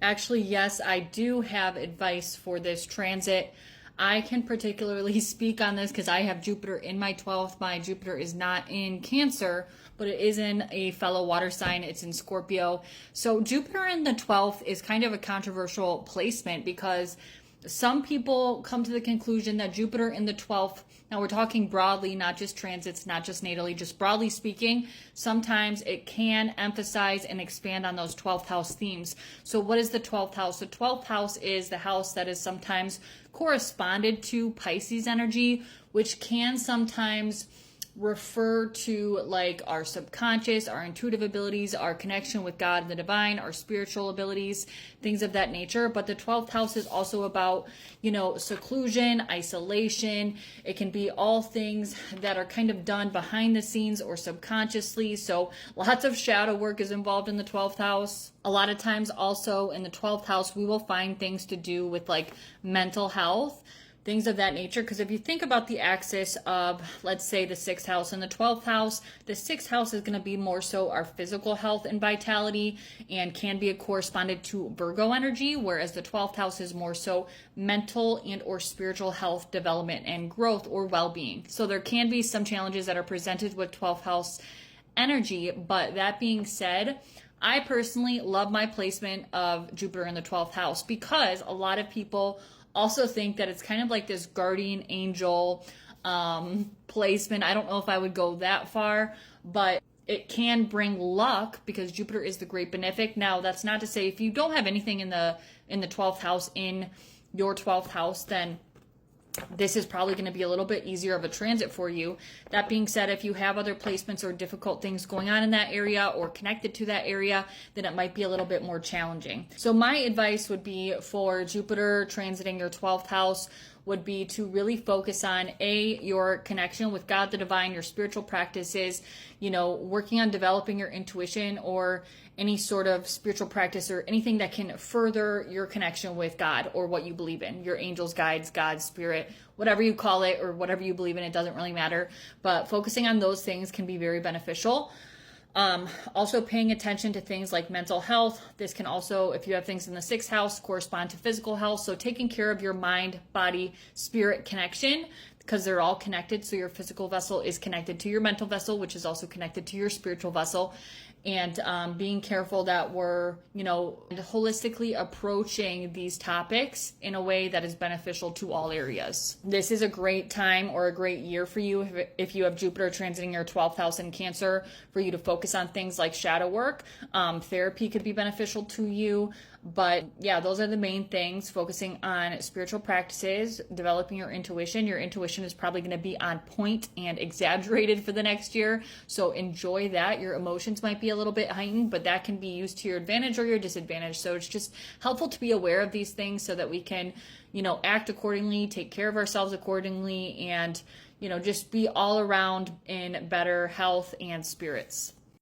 Actually, yes, I do have advice for this transit. I can particularly speak on this because I have Jupiter in my 12th. My Jupiter is not in Cancer, but it is in a fellow water sign. It's in Scorpio. So Jupiter in the 12th is kind of a controversial placement because some people come to the conclusion that Jupiter in the 12th, now we're talking broadly, not just transits, not just natally, just broadly speaking, sometimes it can emphasize and expand on those 12th house themes. So what is the 12th house? The 12th house is the house that is sometimes corresponded to Pisces energy, which can sometimes refer to like our subconscious, our intuitive abilities, our connection with God and the divine, our spiritual abilities, things of that nature. But the 12th house is also about, seclusion, isolation. It can be all things that are kind of done behind the scenes or subconsciously. So lots of shadow work is involved in the 12th house. A lot of times also in the 12th house, we will find things to do with like mental health, things of that nature. Because if you think about the axis of, let's say, the 6th house and the 12th house, the 6th house is going to be more so our physical health and vitality and can be corresponded to Virgo energy, whereas the 12th house is more so mental and or spiritual health development and growth or well-being. So there can be some challenges that are presented with 12th house energy. But that being said, I personally love my placement of Jupiter in the 12th house because a lot of people also think that it's kind of like this guardian angel placement. I don't know if I would go that far, but it can bring luck because Jupiter is the great benefic. Now, that's not to say if you don't have anything in the 12th house in your 12th house, then this is probably going to be a little bit easier of a transit for you. That being said, if you have other placements or difficult things going on in that area or connected to that area, then it might be a little bit more challenging. So my advice would be for Jupiter transiting your 12th house would be to really focus on your connection with God, the divine, your spiritual practices, working on developing your intuition or any sort of spiritual practice or anything that can further your connection with God or what you believe in, your angels, guides, God, spirit, whatever you call it or whatever you believe in, it doesn't really matter. But focusing on those things can be very beneficial. Also paying attention to things like mental health. This can also, if you have things in the 6th house, correspond to physical health. So taking care of your mind, body, spirit connection, because they're all connected. So your physical vessel is connected to your mental vessel, which is also connected to your spiritual vessel. And being careful that we're, holistically approaching these topics in a way that is beneficial to all areas. This is a great time or a great year for you if you have Jupiter transiting your 12th house in Cancer, for you to focus on things like shadow work. Therapy could be beneficial to you. But yeah, those are the main things, focusing on spiritual practices, developing your intuition. Your intuition is probably going to be on point and exaggerated for the next year. So enjoy that. Your emotions might be a little bit heightened, but that can be used to your advantage or your disadvantage. So it's just helpful to be aware of these things so that we can, act accordingly, take care of ourselves accordingly, and, just be all around in better health and spirits.